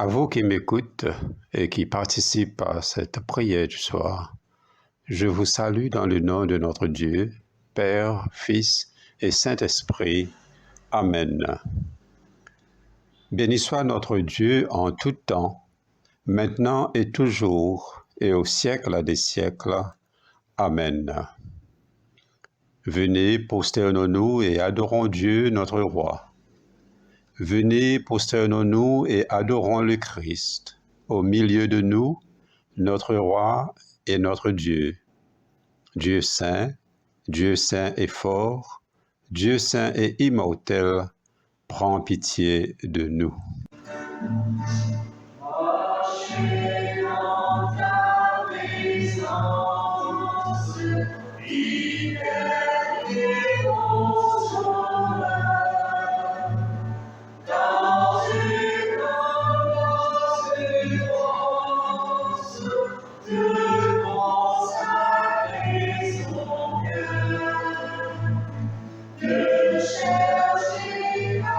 À vous qui m'écoutez et qui participent à cette prière du soir, je vous salue dans le nom de notre Dieu, Père, Fils et Saint-Esprit. Amen. Béni soit notre Dieu en tout temps, maintenant et toujours, et au siècle des siècles. Amen. Venez, prosternons-nous et adorons Dieu notre Roi. Venez, prosternons-nous et adorons le Christ. Au milieu de nous, notre Roi et notre Dieu. Dieu saint et fort, Dieu saint et immortel, prends pitié de nous. Marchez dans ta présence, libérez mon sauveur, dans une assurance de consacrer son cœur, de chercher à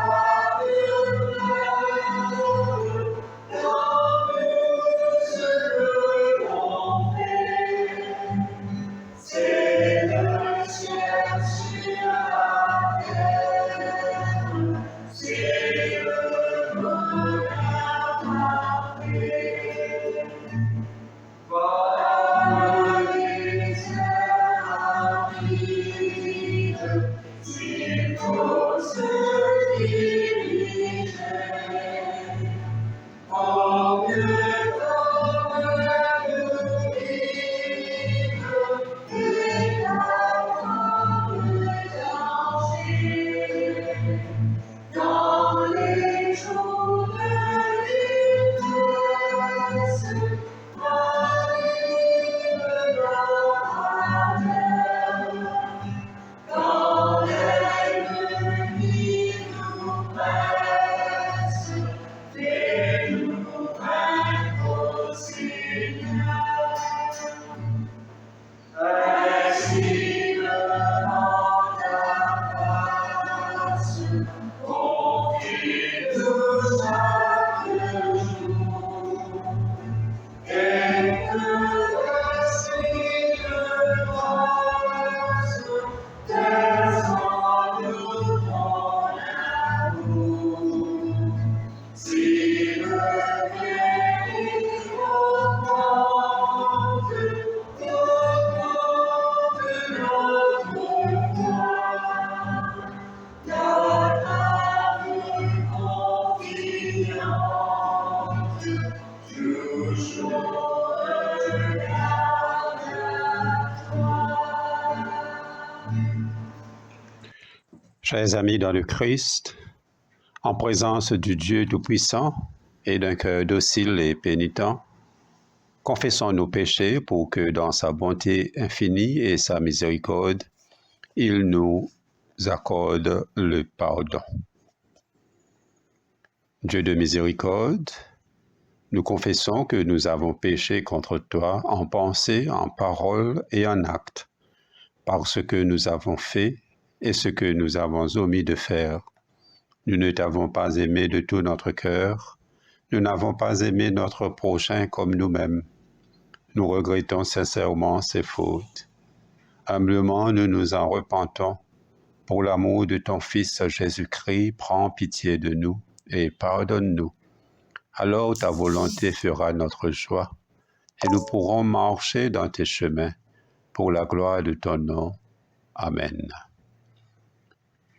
Chers amis dans le Christ, en présence du Dieu Tout-Puissant et d'un cœur docile et pénitent, confessons nos péchés pour que dans sa bonté infinie et sa miséricorde, il nous accorde le pardon. Dieu de miséricorde, nous confessons que nous avons péché contre toi en pensée, en parole et en acte, par ce que nous avons fait et ce que nous avons omis de faire. Nous ne t'avons pas aimé de tout notre cœur, nous n'avons pas aimé notre prochain comme nous-mêmes. Nous regrettons sincèrement ces fautes. Humblement, nous nous en repentons. Pour l'amour de ton Fils Jésus-Christ, prends pitié de nous et pardonne-nous. Alors ta volonté fera notre joie et nous pourrons marcher dans tes chemins pour la gloire de ton nom. Amen.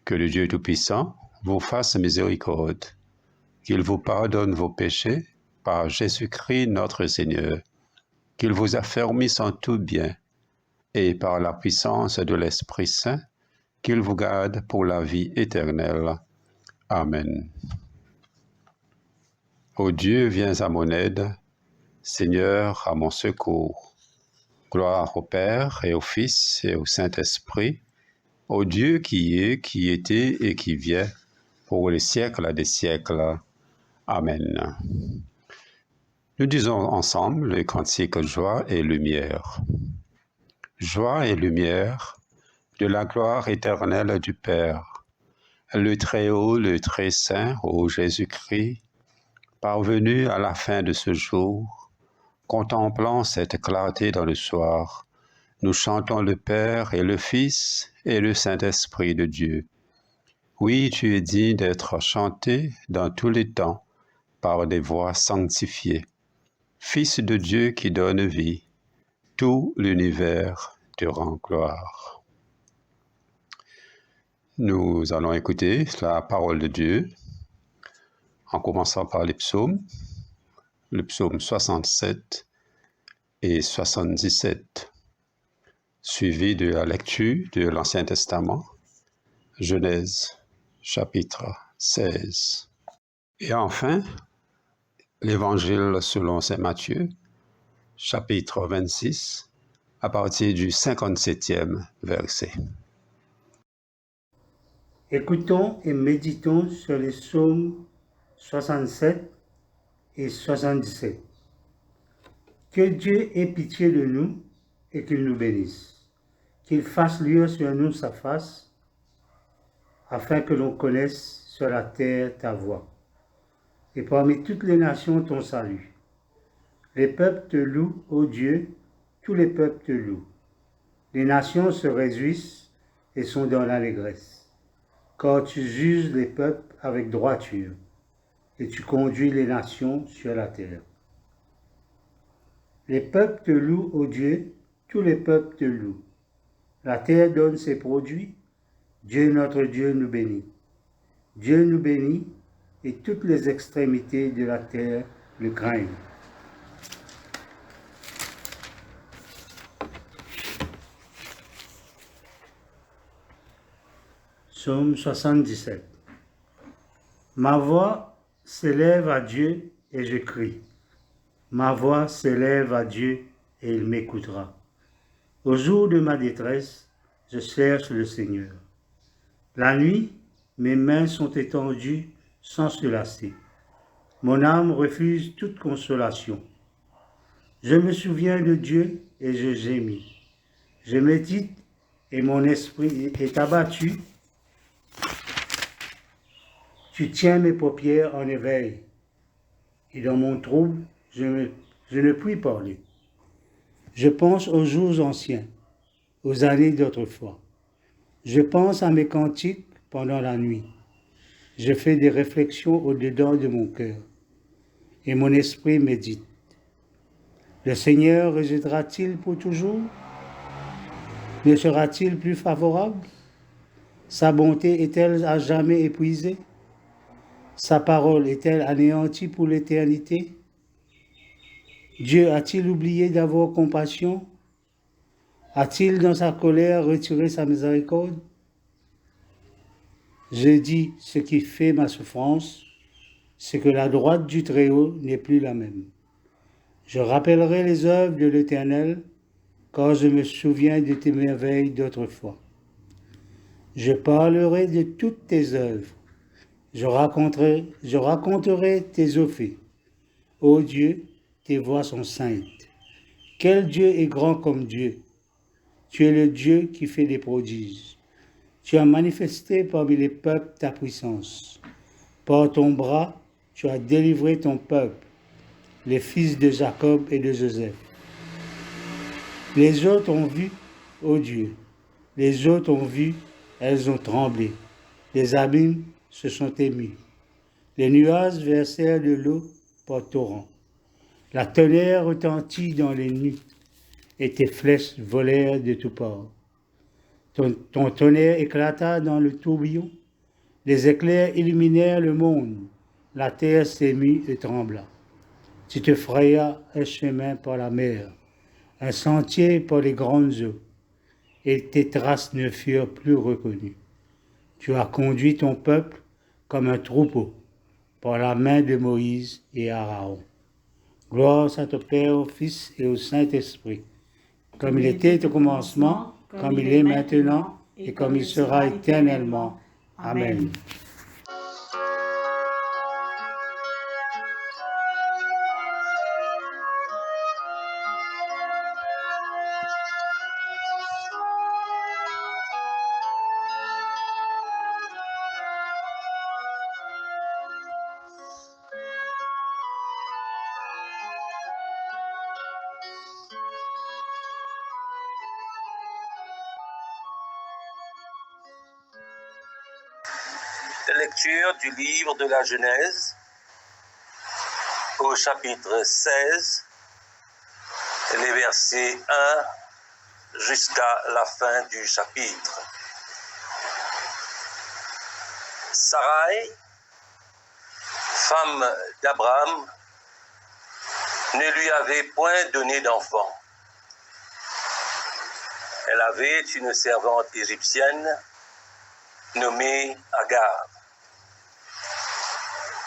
Que le Dieu Tout-Puissant vous fasse miséricorde, qu'il vous pardonne vos péchés par Jésus-Christ notre Seigneur, qu'il vous affermisse en tout bien, et par la puissance de l'Esprit Saint, qu'il vous garde pour la vie éternelle. Amen. Ô Dieu, viens à mon aide, Seigneur, à mon secours. Gloire au Père et au Fils et au Saint-Esprit, au Dieu qui est, qui était et qui vient, pour les siècles des siècles. Amen. Nous disons ensemble le cantique Joie et lumière. Joie et lumière de la gloire éternelle du Père, le Très-Haut, le Très-Saint, ô Jésus-Christ, Parvenus à la fin de ce jour, contemplant cette clarté dans le soir, nous chantons le Père et le Fils et le Saint-Esprit de Dieu. Oui, tu es digne d'être chanté dans tous les temps par des voix sanctifiées. Fils de Dieu qui donne vie, tout l'univers te rend gloire. Nous allons écouter la parole de Dieu en commençant par les psaumes, le psaume 67 et 77, suivi de la lecture de l'Ancien Testament, Genèse chapitre 16. Et enfin, l'Évangile selon saint Matthieu, chapitre 26, à partir du 57e verset. Écoutons et méditons sur les psaumes 67 et 77. Que Dieu ait pitié de nous et qu'il nous bénisse, qu'il fasse luire sur nous sa face, afin que l'on connaisse sur la terre ta voie, et parmi toutes les nations ton salut. Les peuples te louent, ô Dieu, tous les peuples te louent. Les nations se réjouissent et sont dans l'allégresse, car tu juges les peuples avec droiture, et tu conduis les nations sur la terre. Les peuples te louent, ô Dieu, tous les peuples te louent. La terre donne ses produits, Dieu notre Dieu nous bénit. Dieu nous bénit, et toutes les extrémités de la terre le craignent. Psaume 77. Ma voix s'élève à Dieu et je crie. Ma voix s'élève à Dieu et il m'écoutera. Au jour de ma détresse, je cherche le Seigneur. La nuit, mes mains sont étendues sans se lasser. Mon âme refuse toute consolation. Je me souviens de Dieu et je gémis. Je médite et mon esprit est abattu. Tu tiens mes paupières en éveil. Et dans mon trouble, je ne puis parler. Je pense aux jours anciens, aux années d'autrefois. Je pense à mes cantiques pendant la nuit. Je fais des réflexions au-dedans de mon cœur. Et mon esprit médite. Le Seigneur rejettera-t-il pour toujours? Ne sera-t-il plus favorable? Sa bonté est-elle à jamais épuisée? Sa parole est-elle anéantie pour l'éternité? Dieu a-t-il oublié d'avoir compassion? A-t-il dans sa colère retiré sa miséricorde? Je dis ce qui fait ma souffrance, c'est que la droite du Très-Haut n'est plus la même. Je rappellerai les œuvres de l'Éternel, car je me souviens de tes merveilles d'autrefois. Je parlerai de toutes tes œuvres. Je raconterai tes eaux faits. Ô Dieu, tes voies sont saintes. Quel Dieu est grand comme Dieu? Tu es le Dieu qui fait des prodiges. Tu as manifesté parmi les peuples ta puissance. Par ton bras, tu as délivré ton peuple, les fils de Jacob et de Joseph. Les autres ont vu, ô Dieu, les autres ont vu, elles ont tremblé. Les abîmes se sont émus. Les nuages versèrent de l'eau par torrents. La tonnerre retentit dans les nues, et tes flèches volèrent de tous parts. Ton tonnerre éclata dans le tourbillon, les éclairs illuminèrent le monde, la terre s'émut et trembla. Tu te frayas un chemin par la mer, un sentier par les grandes eaux, et tes traces ne furent plus reconnues. Tu as conduit ton peuple comme un troupeau, par la main de Moïse et Aaron. Gloire à ton Père, au Fils et au Saint-Esprit, comme il était au commencement, comme il est maintenant, et comme il sera éternellement. Amen. Lecture du livre de la Genèse au chapitre 16, les versets 1 jusqu'à la fin du chapitre. Sarai, femme d'Abraham, ne lui avait point donné d'enfant. Elle avait une servante égyptienne nommée Agar.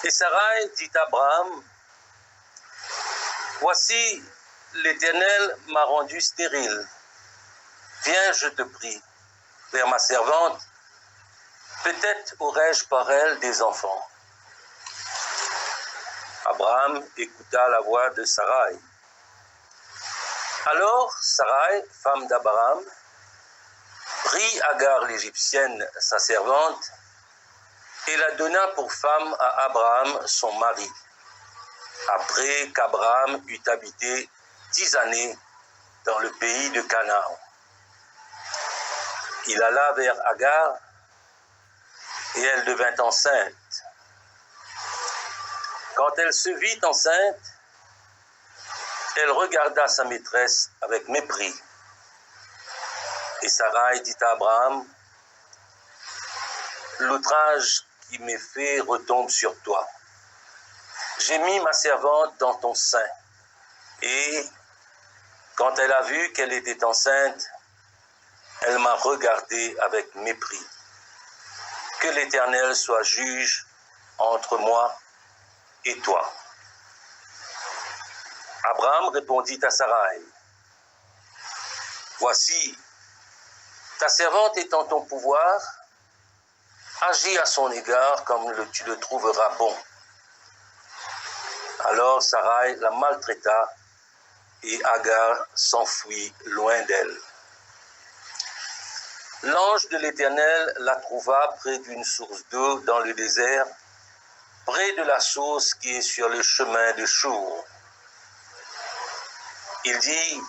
Et Sarai dit à Abraham, « Voici, l'Éternel m'a rendu stérile. Viens, je te prie, vers ma servante, peut-être aurai-je par elle des enfants. » Abraham écouta la voix de Sarai. Alors Sarai, femme d'Abraham, prit Agar l'Égyptienne, sa servante, et la donna pour femme à Abraham, son mari, après qu'Abraham eut habité 10 années dans le pays de Canaan. Il alla vers Agar, et elle devint enceinte. Quand elle se vit enceinte, elle regarda sa maîtresse avec mépris. Et Sarai dit à Abraham, « L'outrage qui m'est fait retombe sur toi. J'ai mis ma servante dans ton sein. » Et quand elle a vu qu'elle était enceinte, elle m'a regardé avec mépris. Que l'Éternel soit juge entre moi et toi. Abraham répondit à Sarai, « Voici, ta servante est en ton pouvoir, agis à son égard comme tu le trouveras bon. » Alors Sarai la maltraita et Agar s'enfuit loin d'elle. L'ange de l'Éternel la trouva près d'une source d'eau dans le désert, près de la source qui est sur le chemin de Chour. Il dit,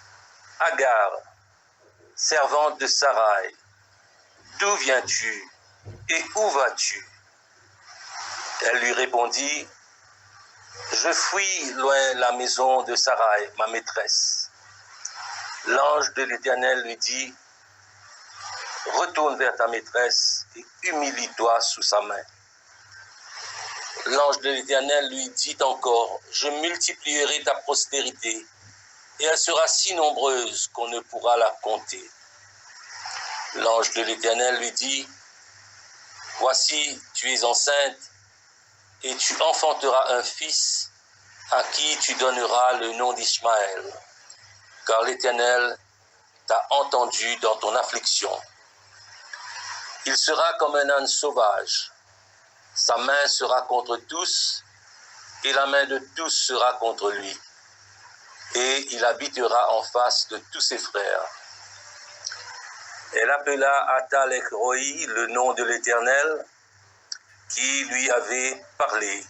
« Agar, servante de Sarai, d'où viens-tu et où vas-tu » Elle lui répondit, « Je fuis loin la maison de Sarai, ma maîtresse. » L'ange de l'Éternel lui dit, « Retourne vers ta maîtresse et humilie-toi sous sa main. » L'ange de l'Éternel lui dit encore, « Je multiplierai ta postérité, et elle sera si nombreuse qu'on ne pourra la compter. » L'ange de l'Éternel lui dit, « Voici, tu es enceinte, et tu enfanteras un fils à qui tu donneras le nom d'Ishmaël, car l'Éternel t'a entendu dans ton affliction. Il sera comme un âne sauvage, sa main sera contre tous, et la main de tous sera contre lui, et il habitera en face de tous ses frères. » Elle appela Atalek Roi le nom de l'Éternel, qui lui avait parlé,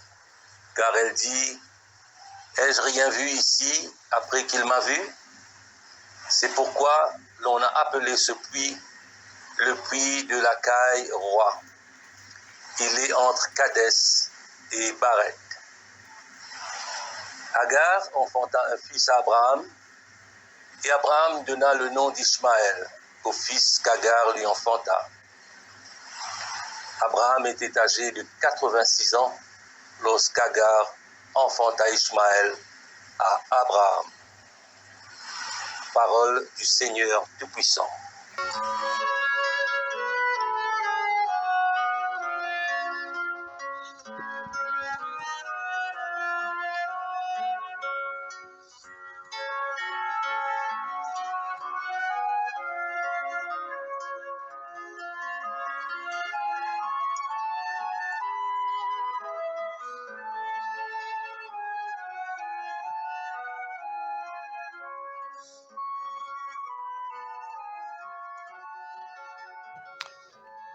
car elle dit, « Ai-je rien vu ici après qu'il m'a vu ?» C'est pourquoi l'on a appelé ce puits le puits de la Caille Roi. Il est entre Kadès et Baret. Agar enfanta un fils à Abraham, et Abraham donna le nom d'Ishmaël au fils qu'Agar lui enfanta. Abraham était âgé de 86 ans lorsqu'Agar enfanta Ishmaël à Abraham. Parole du Seigneur Tout-Puissant.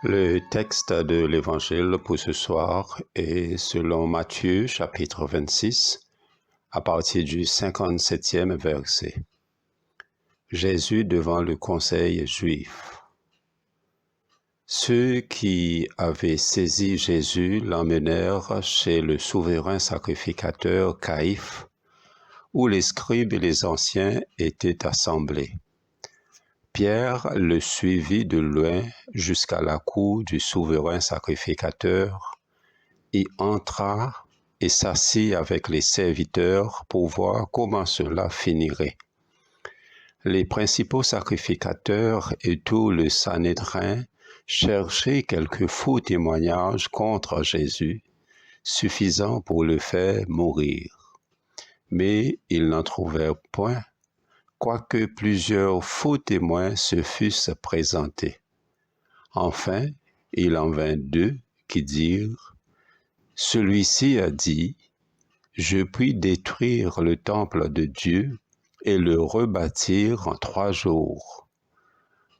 Le texte de l'Évangile pour ce soir est selon Matthieu chapitre 26, à partir du 57e verset. Jésus devant le conseil juif. Ceux qui avaient saisi Jésus l'emmenèrent chez le souverain sacrificateur Caïphe, où les scribes et les anciens étaient assemblés. Pierre le suivit de loin jusqu'à la cour du souverain sacrificateur, y entra et s'assit avec les serviteurs pour voir comment cela finirait. Les principaux sacrificateurs et tout le Sanhédrin cherchaient quelques faux témoignages contre Jésus, suffisants pour le faire mourir. Mais ils n'en trouvèrent point, quoique plusieurs faux témoins se fussent présentés. Enfin, il en vint 2 qui dirent: « Celui-ci a dit, je puis détruire le temple de Dieu et le rebâtir en 3 jours. »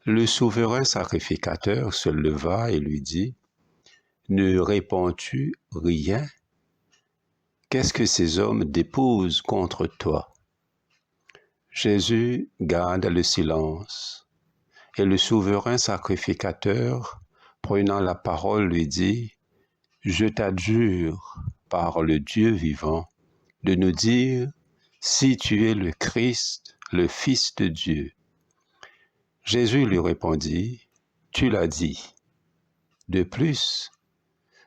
Le souverain sacrificateur se leva et lui dit: « Ne réponds-tu rien? Qu'est-ce que ces hommes déposent contre toi? » Jésus garde le silence, et le souverain sacrificateur, prenant la parole, lui dit: « Je t'adjure par le Dieu vivant de nous dire si tu es le Christ, le Fils de Dieu. » Jésus lui répondit: « Tu l'as dit. De plus,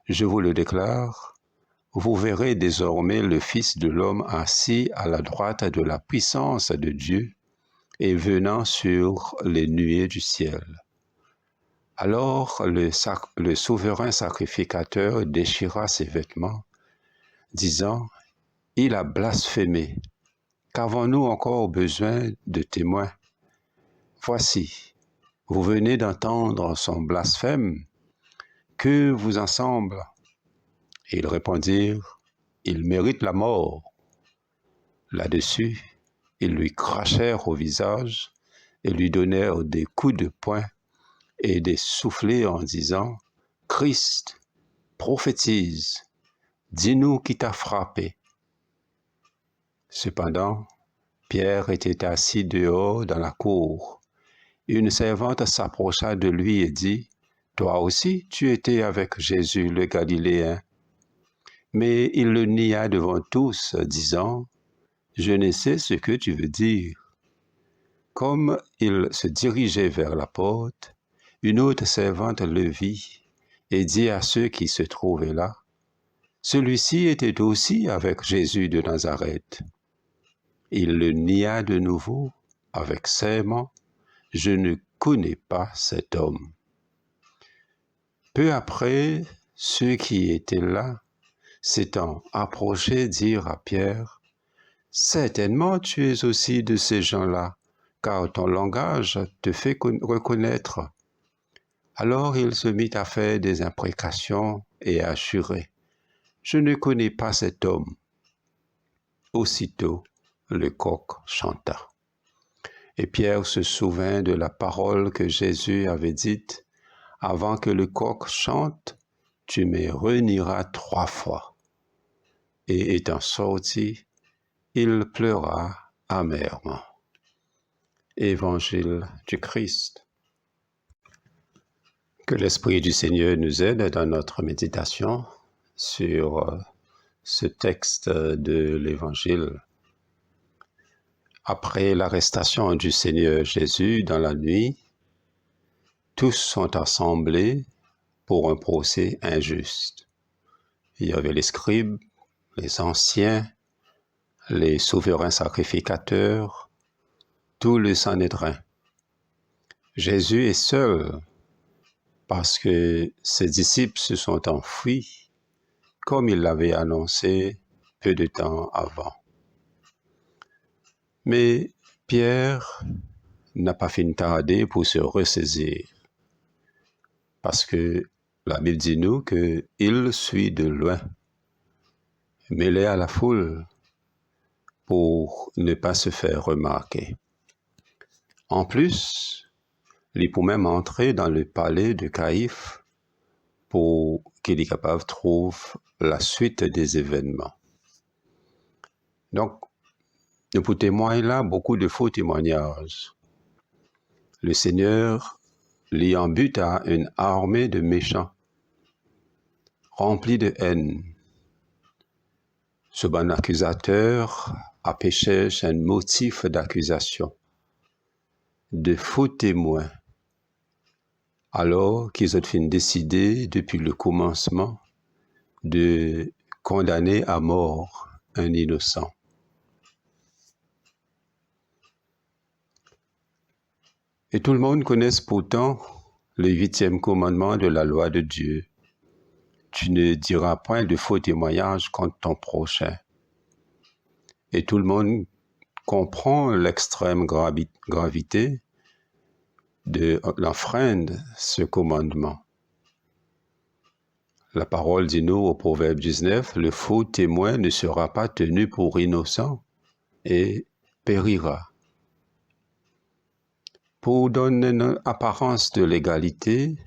je vous le déclare, vous verrez désormais le Fils de l'homme assis à la droite de la puissance de Dieu et venant sur les nuées du ciel. » Alors le souverain sacrificateur déchira ses vêtements, disant: « Il a blasphémé. Qu'avons-nous encore besoin de témoins? Voici, vous venez d'entendre son blasphème. Que vous en semble? » Et ils répondirent: « Il mérite la mort. » Là-dessus, ils lui crachèrent au visage et lui donnèrent des coups de poing et des soufflets en disant: « Christ, prophétise, dis-nous qui t'a frappé. » Cependant, Pierre était assis dehors dans la cour. Une servante s'approcha de lui et dit: « Toi aussi, tu étais avec Jésus le Galiléen. » Mais il le nia devant tous, disant: « Je ne sais ce que tu veux dire. » Comme il se dirigeait vers la porte, une autre servante le vit et dit à ceux qui se trouvaient là: « Celui-ci était aussi avec Jésus de Nazareth. » Il le nia de nouveau avec serment: « Je ne connais pas cet homme. » Peu après, ceux qui étaient là, s'étant approchés, dirent à Pierre: « Certainement tu es aussi de ces gens-là, car ton langage te fait reconnaître. » Alors il se mit à faire des imprécations et à jurer: « Je ne connais pas cet homme. » Aussitôt, le coq chanta. Et Pierre se souvint de la parole que Jésus avait dite: « Avant que le coq chante, tu me renieras 3 fois. » Et étant sorti, il pleura amèrement. Évangile du Christ. Que l'Esprit du Seigneur nous aide dans notre méditation sur ce texte de l'Évangile. Après l'arrestation du Seigneur Jésus dans la nuit, tous sont assemblés pour un procès injuste. Il y avait les scribes, les anciens, les souverains sacrificateurs, tout le Sanhédrin. Jésus est seul parce que ses disciples se sont enfuis, comme il l'avait annoncé peu de temps avant. Mais Pierre n'a pas fini tarder pour se ressaisir, parce que la Bible dit nous qu'il suit de loin, mêlé à la foule, pour ne pas se faire remarquer. En plus, il peut même entrer dans le palais de Caïphe pour qu'il est capable de trouver la suite des événements. Donc, nous pouvons témoigner là beaucoup de faux témoignages. Le Seigneur li en but à une armée de méchants, remplis de haine. Ce bon accusateur a péché un motif d'accusation, de faux témoins, alors qu'ils ont fin décidé depuis le commencement de condamner à mort un innocent. Et tout le monde connaît pourtant le 8e commandement de la loi de Dieu. Tu ne diras point de faux témoignages contre ton prochain. Et tout le monde comprend l'extrême gravité de l'enfreindre ce commandement. La parole dit nous au Proverbe 19, le faux témoin ne sera pas tenu pour innocent et périra. Pour donner une apparence de l'égalité,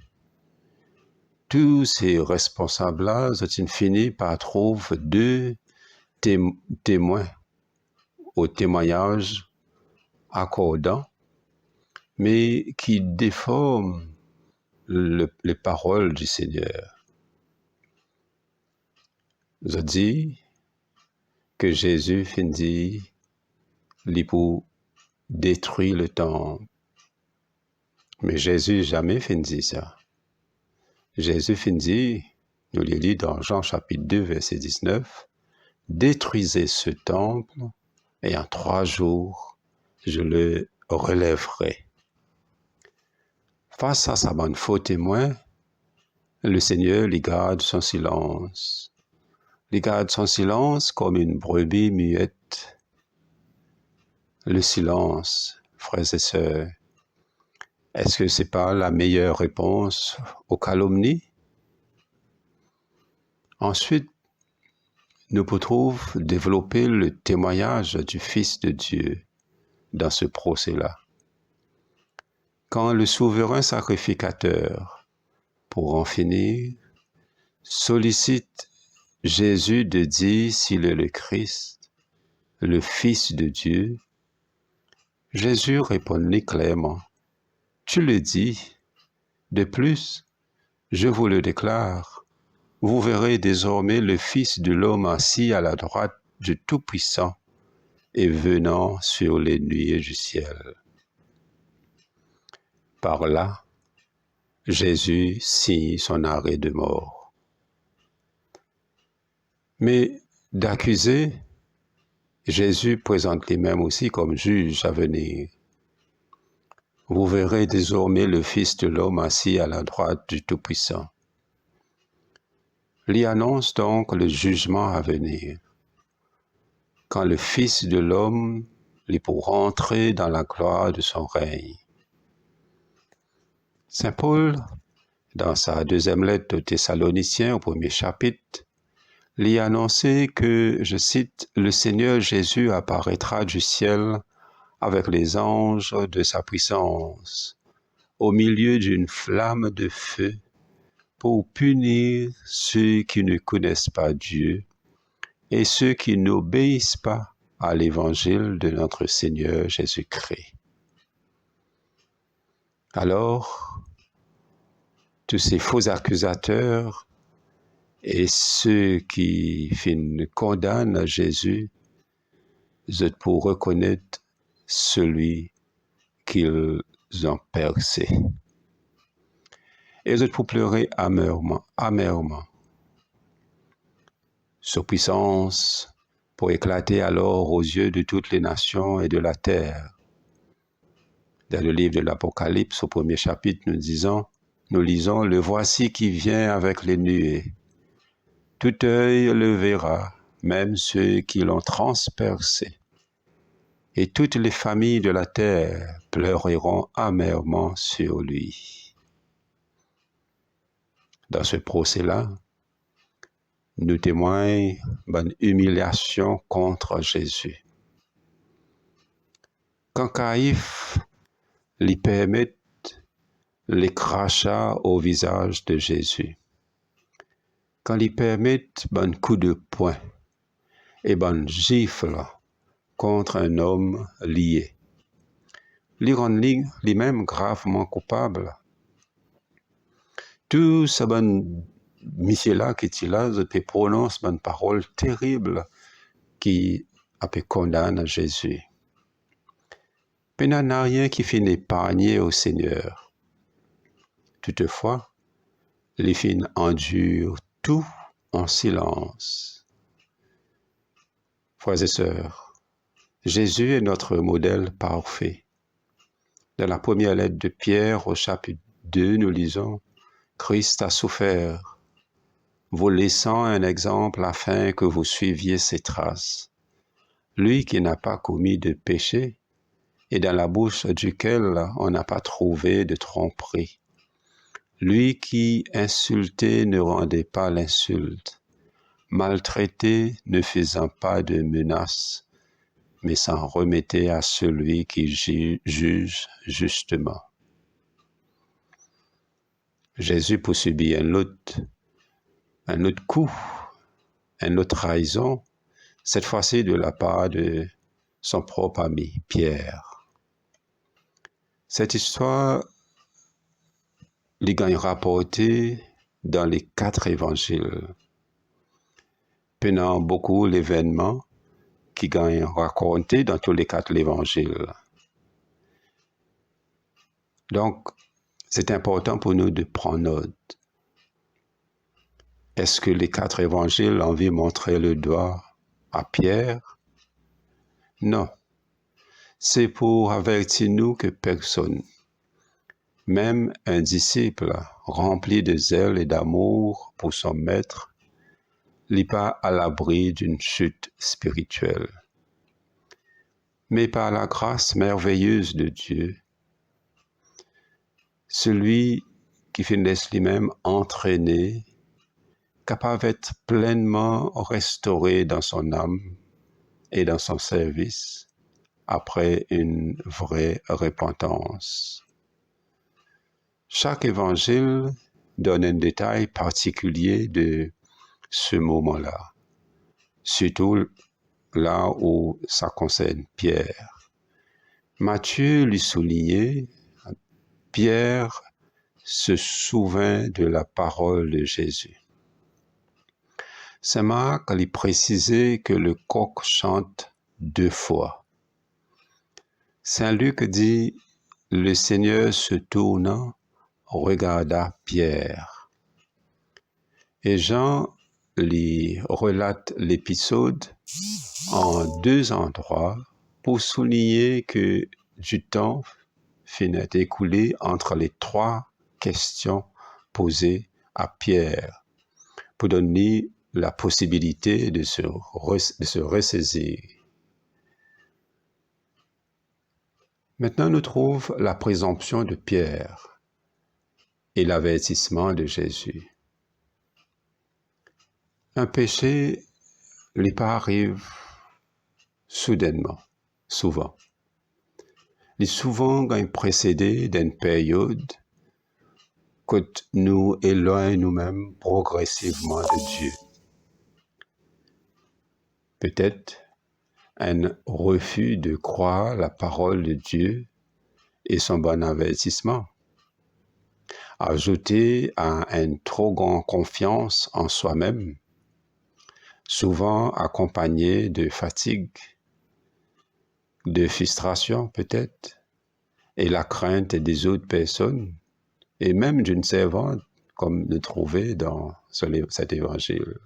tous ces responsables-là ont fini par trouver 2 témoins au témoignage accordant, mais qui déforment les paroles du Seigneur. Je dis que Jésus finit pour détruire le temple. Mais Jésus jamais finit ça. Jésus finit, nous le lit dans Jean chapitre 2, verset 19, « Détruisez ce temple, et en 3 jours, je le relèverai. » Face à sa bonne faux témoin, le Seigneur lui garde son silence. Il garde son silence comme une brebis muette. Le silence, frères et sœurs, est-ce que ce n'est pas la meilleure réponse aux calomnies? Ensuite, nous pouvons développer le témoignage du Fils de Dieu dans ce procès-là. Quand le souverain sacrificateur, pour en finir, sollicite Jésus de dire s'il est le Christ, le Fils de Dieu, Jésus répondit clairement, « Tu le dis. De plus, je vous le déclare, vous verrez désormais le Fils de l'homme assis à la droite du Tout-Puissant et venant sur les nuées du ciel. » Par là, Jésus signe son arrêt de mort. Mais d'accuser, Jésus présente lui-même aussi comme juge à venir. Vous verrez désormais le Fils de l'homme assis à la droite du Tout-Puissant. Il annonce donc le jugement à venir, quand le Fils de l'homme est pour rentrer dans la gloire de son règne. Saint Paul, dans sa 2e lettre aux Thessaloniciens, au 1er chapitre, lui a annoncé que, je cite, « Le Seigneur Jésus apparaîtra du ciel avec les anges de sa puissance, au milieu d'une flamme de feu, pour punir ceux qui ne connaissent pas Dieu et ceux qui n'obéissent pas à l'évangile de notre Seigneur Jésus-Christ. » Alors, tous ces faux accusateurs et ceux qui condamnent Jésus, vous êtes pour reconnaître celui qu'ils ont percé. Et vous êtes pour pleurer amèrement. Sa puissance pour éclater alors aux yeux de toutes les nations et de la terre. Dans le livre de l'Apocalypse, au 1er chapitre, nous lisons « Le voici qui vient avec les nuées. Tout œil le verra, même ceux qui l'ont transpercé. Et toutes les familles de la terre pleureront amèrement sur lui. » Dans ce procès-là, nous témoignons d'une humiliation contre Jésus. Quand Caïphe lui permet les crachats au visage de Jésus, quand lui permet un coup de poing et un gifle contre un homme lié, lui rend lui-même gravement coupable tout ce bon monsieur-là qui est là, je prononce une parole terrible qui a pu condamner Jésus. Mais il n'y a rien qui finit épargné au Seigneur. Toutefois, les filles endurent tout en silence. Frères et sœurs, Jésus est notre modèle parfait. Dans la première lettre de Pierre au chapitre 2, nous lisons « Christ a souffert, vous laissant un exemple afin que vous suiviez ses traces. Lui qui n'a pas commis de péché et dans la bouche duquel on n'a pas trouvé de tromperie. Lui qui, insulté, ne rendait pas l'insulte, maltraité, ne faisant pas de menaces, mais s'en remettait à celui qui juge justement. » Jésus pour subir un autre coup, une autre trahison, cette fois-ci de la part de son propre ami, Pierre. Cette histoire les gagne rapportée dans les 4 évangiles. Pendant beaucoup l'événement qui gagne raconté dans tous les 4 évangiles. Donc, c'est important pour nous de prendre note. Est-ce que les 4 évangiles ont envie de montrer le doigt à Pierre? Non. C'est pour avertir nous que personne, même un disciple rempli de zèle et d'amour pour son maître, n'est pas à l'abri d'une chute spirituelle. Mais par la grâce merveilleuse de Dieu, celui qui finit lui-même entraîné, capable d'être pleinement restauré dans son âme et dans son service après une vraie repentance. Chaque évangile donne un détail particulier de ce moment-là, surtout là où ça concerne Pierre. Matthieu lui soulignait, Pierre se souvint de la parole de Jésus. Saint Marc lui précisait que le coq chante 2 fois. Saint Luc dit, le Seigneur se tournant, regarda Pierre. Et Jean lui relate l'épisode en 2 endroits pour souligner que du temps finit écoulé entre les 3 questions posées à Pierre pour donner la possibilité de se ressaisir. Maintenant, nous trouvons la présomption de Pierre et l'avertissement de Jésus. Un péché n'est pas arrive soudainement, souvent. Il est souvent précédé d'une période que nous éloignons nous-mêmes progressivement de Dieu. Peut-être un refus de croire la parole de Dieu et son bon avertissement, ajouté à une trop grande confiance en soi-même, souvent accompagné de fatigue, de frustration peut-être, et la crainte des autres personnes, et même d'une servante, comme nous trouvons dans cet évangile.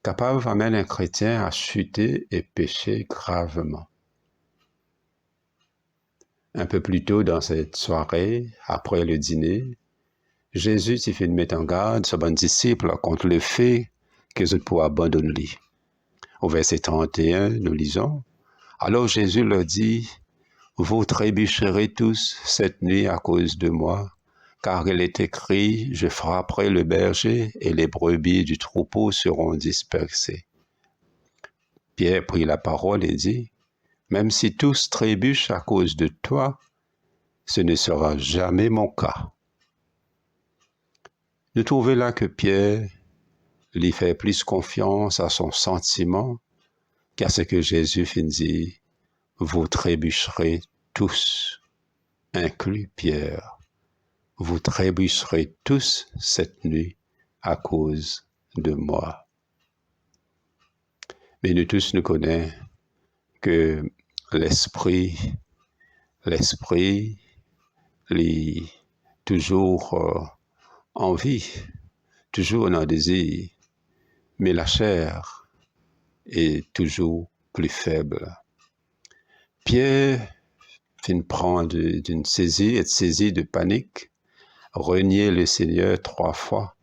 Capable d'amener un chrétien à chuter et pécher gravement. Un peu plus tôt dans cette soirée, après le dîner, Jésus s'est fait mettre en garde sur son disciple contre le fait qu'ils ont pu abandonner lui. Au verset 31, nous lisons, « Alors Jésus leur dit, « Vous trébucherez tous cette nuit à cause de moi, car il est écrit, je frapperai le berger et les brebis du troupeau seront dispersées. » Pierre prit la parole et dit, « Même si tous trébuchent à cause de toi, ce ne sera jamais mon cas. » Nous trouvons là que Pierre lui fait plus confiance à son sentiment qu'à ce que Jésus dit, « Vous trébucherez tous, inclus Pierre. » vous trébucherez tous cette nuit à cause de moi. Mais nous tous nous connaissons que l'esprit est toujours en vie, toujours en désir, mais la chair est toujours plus faible. Pierre fin prend d'une saisie de panique, renier le Seigneur 3 fois.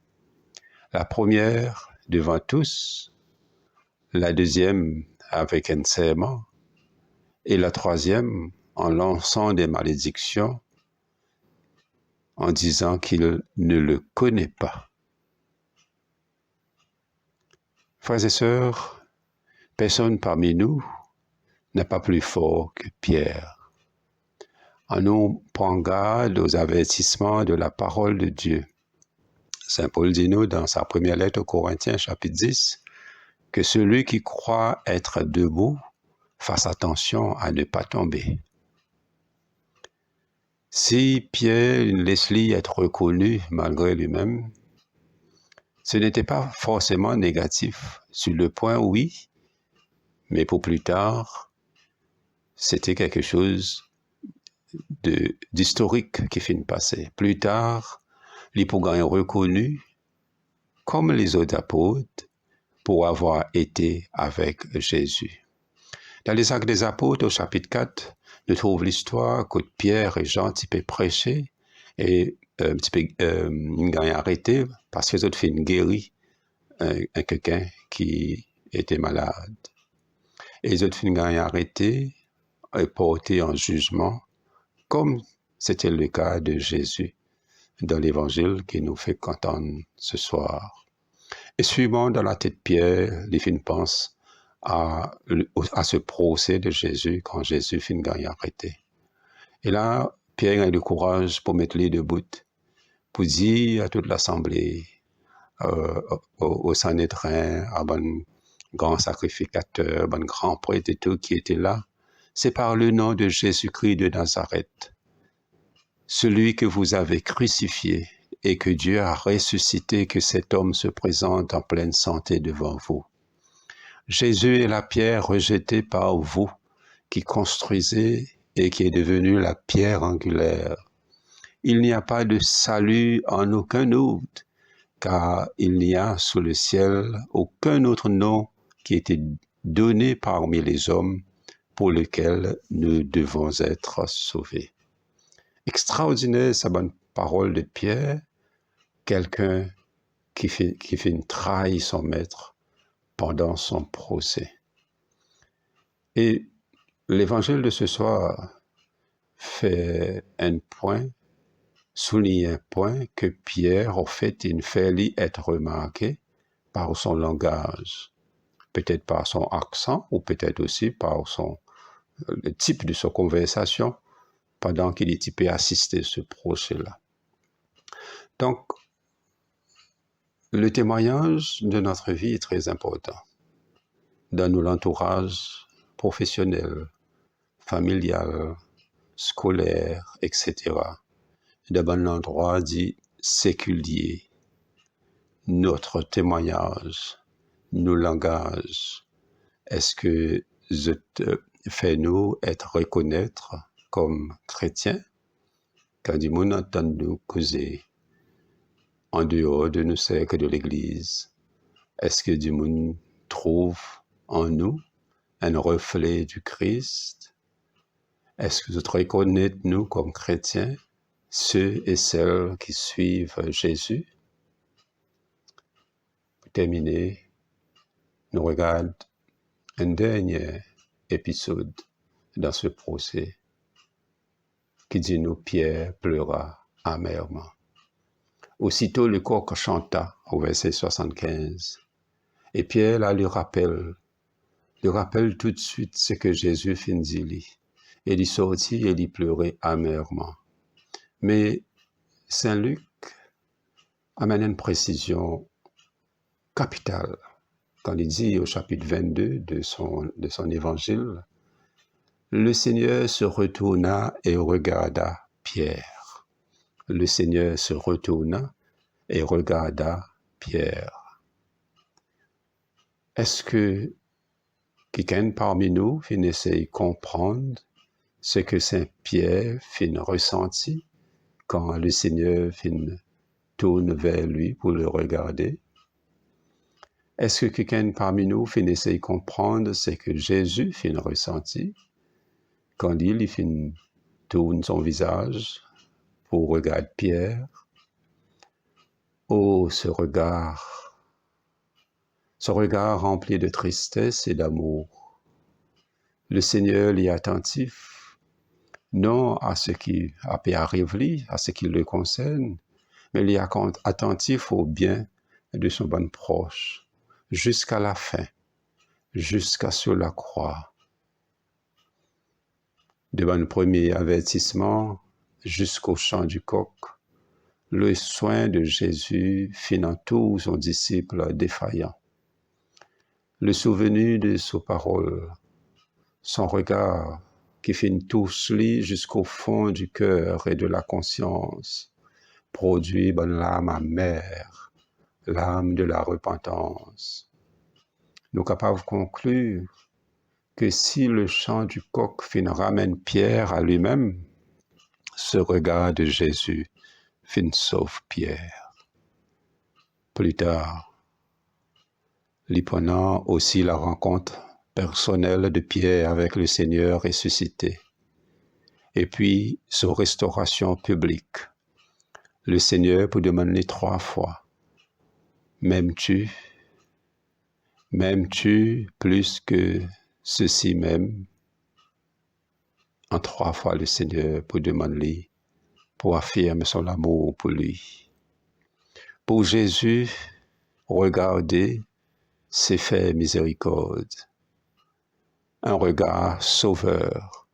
La première devant tous, la deuxième avec un serment, et la troisième en lançant des malédictions, en disant qu'il ne le connaît pas. Frères et sœurs, personne parmi nous n'est pas plus fort que Pierre. En nous prenant garde aux avertissements de la parole de Dieu. Saint Paul dit nous dans sa première lettre aux Corinthiens, chapitre 10, que celui qui croit être debout fasse attention à ne pas tomber. Si Pierre laisse-lui être reconnu malgré lui-même, ce n'était pas forcément négatif. Sur le point, oui, mais pour plus tard, c'était quelque chose d'historique qui finit passer. Plus tard, les pourgains est reconnu comme les autres apôtres pour avoir été avec Jésus. Dans les Actes des Apôtres, au chapitre 4, nous trouvons l'histoire que Pierre et Jean petit peu prêché et un petit peu arrêté parce qu'ils ont fait une guérie à quelqu'un qui était malade. Et ils ont fait une arrêté et porté en jugement, comme c'était le cas de Jésus dans l'évangile qui nous fait entendre ce soir. Et suivant dans la tête de Pierre, les filles pensent à ce procès de Jésus quand Jésus finit gagner arrêté. Et là, Pierre a le courage pour mettre les debout, pour dire à toute l'assemblée, au Sanhédrin, à bon grand sacrificateur, bon grand prêtre et tout qui était là, c'est par le nom de Jésus-Christ de Nazareth, celui que vous avez crucifié et que Dieu a ressuscité, que cet homme se présente en pleine santé devant vous. Jésus est la pierre rejetée par vous, qui construisez et qui est devenue la pierre angulaire. Il n'y a pas de salut en aucun autre, car il n'y a sous le ciel aucun autre nom qui ait été donné parmi les hommes pour lequel nous devons être sauvés. Extraordinaire sa bonne parole de Pierre, quelqu'un qui fait trahir son maître pendant son procès. Et l'évangile de ce soir fait un point, souligne un point que Pierre, au fait, il fait lui être remarqué par son langage, peut-être par son accent ou peut-être aussi par le type de sa conversation pendant qu'il est typé assister à ce procès-là. Donc, le témoignage de notre vie est très important dans l'entourage professionnel, familial, scolaire, etc. De bon endroit dit séculier. Notre témoignage, nos langages, est-ce que fait-nous être reconnaître comme chrétiens quand du monde entend nous causer en dehors de nos cercles de l'Église? Est-ce que du monde trouve en nous un reflet du Christ? Est-ce que vous reconnaissez nous comme chrétiens, ceux et celles qui suivent Jésus? Pour terminer, nous regardons un dernier épisode dans ce procès qui dit nous Pierre pleura amèrement. Aussitôt le coq chanta au verset 75. Et Pierre là lui rappelle tout de suite ce que Jésus fit dire. Et il sortit et il pleurait amèrement. Mais Saint Luc amène une précision capitale quand il dit au chapitre 22 de son évangile, le Seigneur se retourna et regarda Pierre. Le Seigneur se retourna et regarda Pierre. Est-ce que quelqu'un parmi nous finissait de comprendre ce que Saint Pierre fin ressenti quand le Seigneur fin tourne vers lui pour le regarder? Est-ce que quelqu'un parmi nous finissait de comprendre ce que Jésus fin ressenti quand il fin tourne son visage pour regarder Pierre? Oh, ce regard rempli de tristesse et d'amour. Le Seigneur y est attentif, non à ce qui arrive lui, à ce qui le concerne, mais il est attentif au bien de son bon proche, jusqu'à la fin, jusqu'à sur la croix. Devant le premier avertissement, jusqu'au chant du coq, le soin de Jésus fit en tout son disciple défaillant. Le souvenir de ses paroles, son regard qui fit touche lui jusqu'au fond du cœur et de la conscience, produit bonne l'âme amère, l'âme de la repentance. Nous capables de conclure que si le chant du coq ramène Pierre à lui-même, ce regard de Jésus sauve Pierre. Plus tard, prenant aussi la rencontre personnelle de Pierre avec le Seigneur ressuscité, et puis sa restauration publique, le Seigneur peut demander 3 fois, m'aimes-tu plus que ceci même? En 3 fois, le Seigneur peut demander pour affirmer son amour pour lui. Pour Jésus, regardez, c'est faire miséricorde. Un regard sauveur.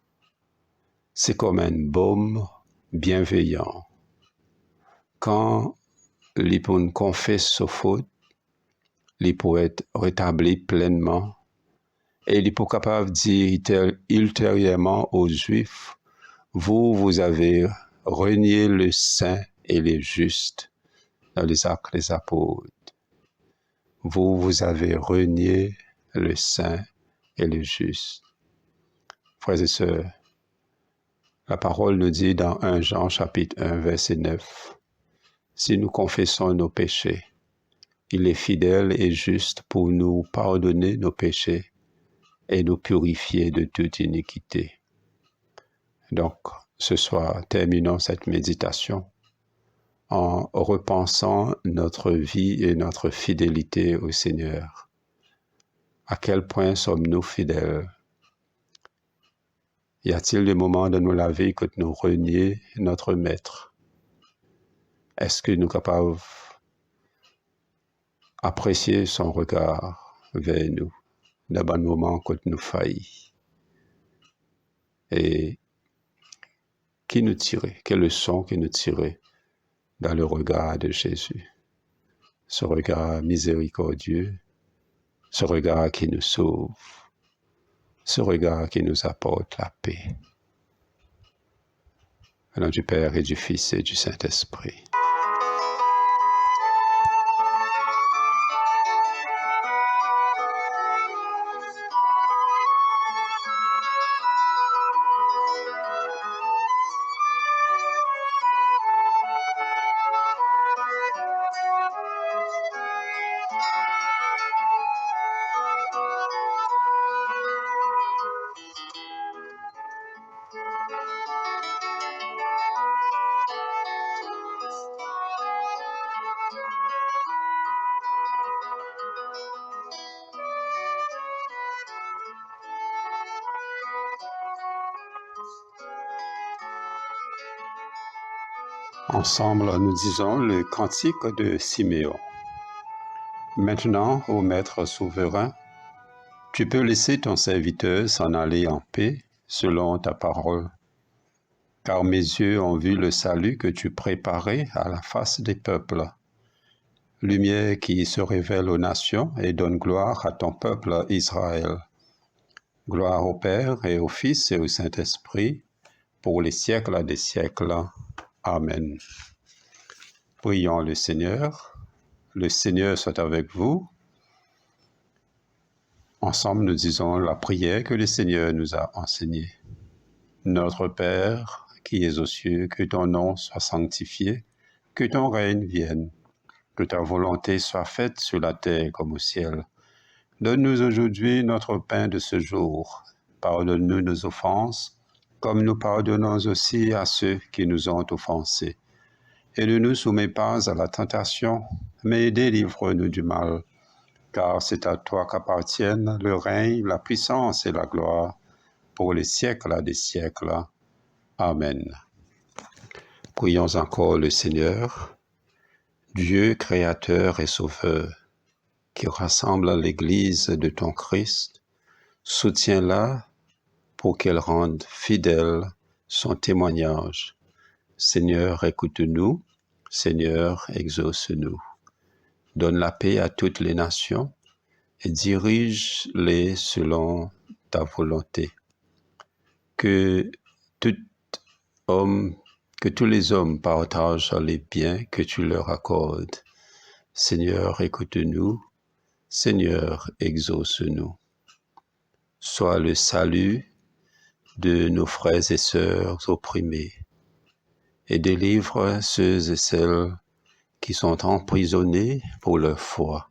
C'est comme un baume bienveillant. Quand l'on confesse sa faute, il peut être rétabli pleinement et il est capable de dire ultérieurement aux Juifs, vous avez renié le saint et le juste dans les Actes des Apôtres. Vous avez renié le saint et le juste. Frères et sœurs, la parole nous dit dans 1 Jean chapitre 1 verset 9, si nous confessons nos péchés, il est fidèle et juste pour nous pardonner nos péchés et nous purifier de toute iniquité. Donc, ce soir, terminons cette méditation en repensant notre vie et notre fidélité au Seigneur. À quel point sommes-nous fidèles? Y a-t-il des moments dans la vie que nous renions notre Maître? Est-ce que nous sommes capables d'apprécier son regard vers nous dans les moments que nous faillissons? Et qui nous tirait? Quelle leçon qui nous tirait dans le regard de Jésus? Ce regard miséricordieux, ce regard qui nous sauve, ce regard qui nous apporte la paix. Au nom du Père et du Fils et du Saint-Esprit. Ensemble, nous disons le cantique de Siméon. Maintenant, ô Maître souverain, tu peux laisser ton serviteur s'en aller en paix selon ta parole, car mes yeux ont vu le salut que tu préparais à la face des peuples, lumière qui se révèle aux nations et donne gloire à ton peuple Israël. Gloire au Père et au Fils et au Saint-Esprit, pour les siècles des siècles. Amen. Prions le Seigneur. Le Seigneur soit avec vous. Ensemble, nous disons la prière que le Seigneur nous a enseignée. Notre Père, qui es aux cieux, que ton nom soit sanctifié, que ton règne vienne, que ta volonté soit faite sur la terre comme au ciel. Donne-nous aujourd'hui notre pain de ce jour. Pardonne-nous nos offenses, comme nous pardonnons aussi à ceux qui nous ont offensés. Et ne nous soumets pas à la tentation, mais délivre-nous du mal. Car c'est à toi qu'appartiennent le règne, la puissance et la gloire, pour les siècles des siècles. Amen. Prions encore le Seigneur, Dieu créateur et sauveur, qui rassemble l'Église de ton Christ, soutiens-la pour qu'elle rende fidèle son témoignage. Seigneur, écoute-nous. Seigneur, exauce-nous. Donne la paix à toutes les nations et dirige-les selon ta volonté. Que tous les hommes partagent les biens que tu leur accordes. Seigneur, écoute-nous. Seigneur, exauce-nous. Sois le salut de nos frères et sœurs opprimés et délivre ceux et celles qui sont emprisonnés pour leur foi.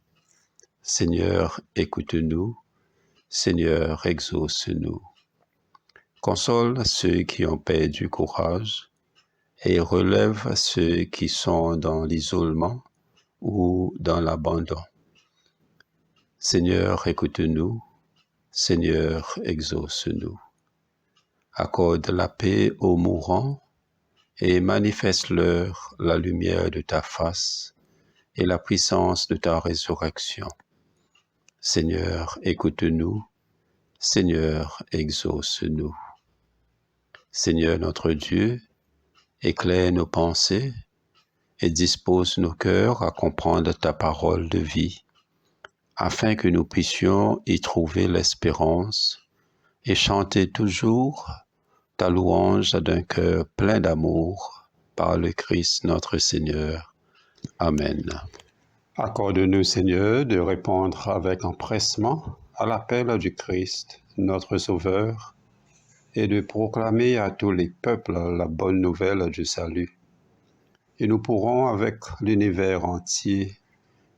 Seigneur, écoute-nous. Seigneur, exauce-nous. Console ceux qui ont perdu courage et relève ceux qui sont dans l'isolement ou dans l'abandon. Seigneur, écoute-nous. Seigneur, exauce-nous. Accorde la paix aux mourants et manifeste-leur la lumière de ta face et la puissance de ta résurrection. Seigneur, écoute-nous. Seigneur, exauce-nous. Seigneur notre Dieu, éclaire nos pensées et dispose nos cœurs à comprendre ta parole de vie, afin que nous puissions y trouver l'espérance et chanter toujours ta louange d'un cœur plein d'amour par le Christ notre Seigneur. Amen. Accorde-nous, Seigneur, de répondre avec empressement à l'appel du Christ, notre Sauveur, et de proclamer à tous les peuples la bonne nouvelle du salut. Et nous pourrons, avec l'univers entier,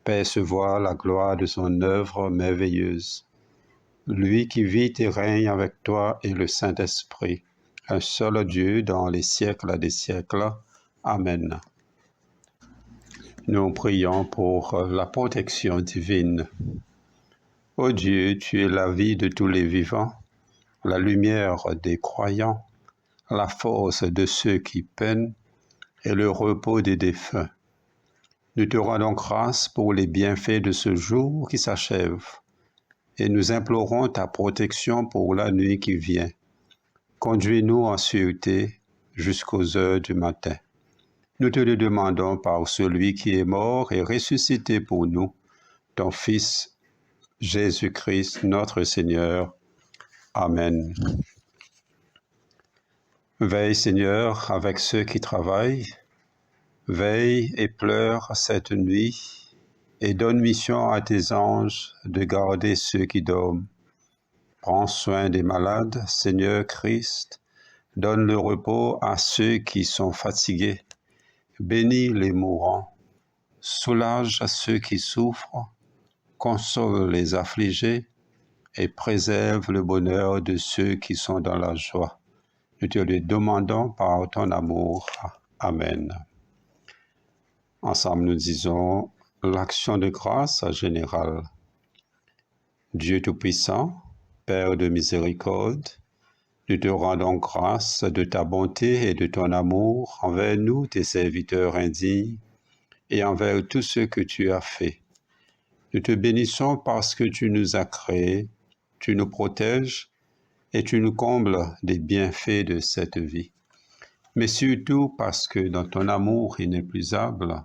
percevoir la gloire de son œuvre merveilleuse. Lui qui vit et règne avec toi et le Saint-Esprit, un seul Dieu dans les siècles des siècles. Amen. Nous prions pour la protection divine. Ô Dieu, tu es la vie de tous les vivants, la lumière des croyants, la force de ceux qui peinent et le repos des défunts. Nous te rendons grâce pour les bienfaits de ce jour qui s'achève et nous implorons ta protection pour la nuit qui vient. Conduis-nous en sûreté jusqu'aux heures du matin. Nous te le demandons par celui qui est mort et ressuscité pour nous, ton Fils Jésus-Christ, notre Seigneur. Amen. Veille, Seigneur, avec ceux qui travaillent. Veille et pleure cette nuit et donne mission à tes anges de garder ceux qui dorment. Prends soin des malades, Seigneur Christ. Donne le repos à ceux qui sont fatigués. Bénis les mourants. Soulage ceux qui souffrent. Console les affligés et préserve le bonheur de ceux qui sont dans la joie. Nous te le demandons par ton amour. Amen. Ensemble, nous disons l'action de grâce générale. Dieu Tout-Puissant, Père de miséricorde, nous te rendons grâce de ta bonté et de ton amour envers nous, tes serviteurs indignes, et envers tous ceux que tu as faits. Nous te bénissons parce que tu nous as créés, tu nous protèges et tu nous combles des bienfaits de cette vie. Mais surtout parce que dans ton amour inépuisable,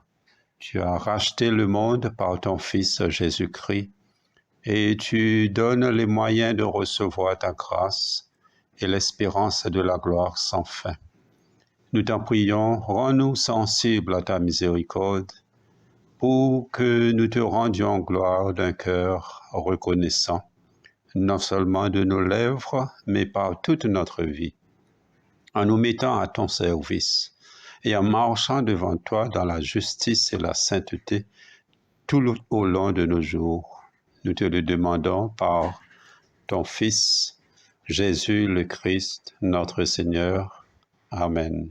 tu as racheté le monde par ton Fils Jésus-Christ et tu donnes les moyens de recevoir ta grâce et l'espérance de la gloire sans fin. Nous t'en prions, rends-nous sensibles à ta miséricorde, pour que nous te rendions gloire d'un cœur reconnaissant, non seulement de nos lèvres, mais par toute notre vie, en nous mettant à ton service et en marchant devant toi dans la justice et la sainteté tout au long de nos jours. Nous te le demandons par ton Fils, Jésus le Christ, notre Seigneur. Amen.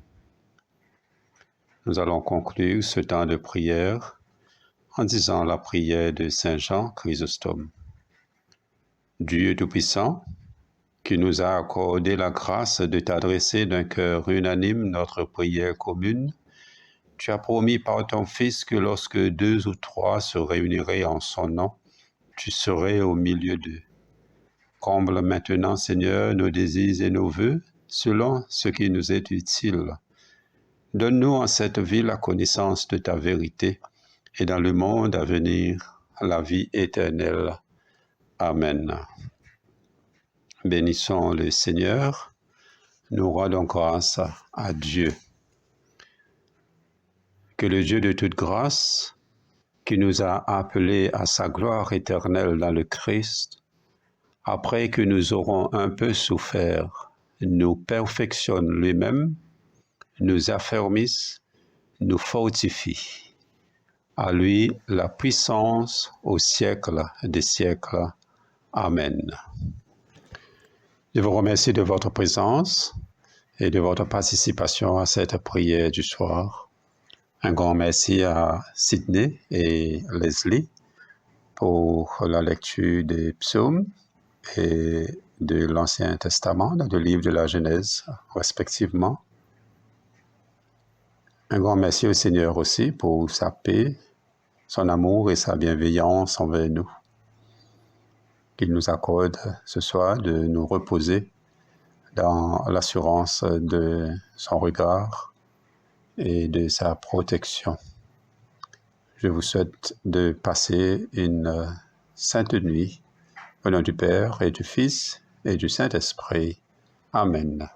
Nous allons conclure ce temps de prière en disant la prière de Saint Jean Chrysostome. Dieu Tout-Puissant, qui nous a accordé la grâce de t'adresser d'un cœur unanime notre prière commune, tu as promis par ton Fils que lorsque 2 ou 3 se réuniraient en son nom, tu serais au milieu d'eux. Comble maintenant, Seigneur, nos désirs et nos vœux, selon ce qui nous est utile. Donne-nous en cette vie la connaissance de ta vérité, et dans le monde à venir, la vie éternelle. Amen. Bénissons le Seigneur, nous rendons grâce à Dieu. Que le Dieu de toute grâce, qui nous a appelés à sa gloire éternelle dans le Christ, après que nous aurons un peu souffert, nous perfectionne lui-même, nous affermisse, nous fortifie. À lui la puissance au siècle des siècles. Amen. Je vous remercie de votre présence et de votre participation à cette prière du soir. Un grand merci à Sydney et Leslie pour la lecture des psaumes et de l'Ancien Testament, dans le livre de la Genèse, respectivement. Un grand merci au Seigneur aussi pour sa paix, son amour et sa bienveillance envers nous. Qu'il nous accorde ce soir de nous reposer dans l'assurance de son regard et de sa protection. Je vous souhaite de passer une sainte nuit au nom du Père et du Fils et du Saint-Esprit. Amen.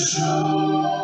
Show.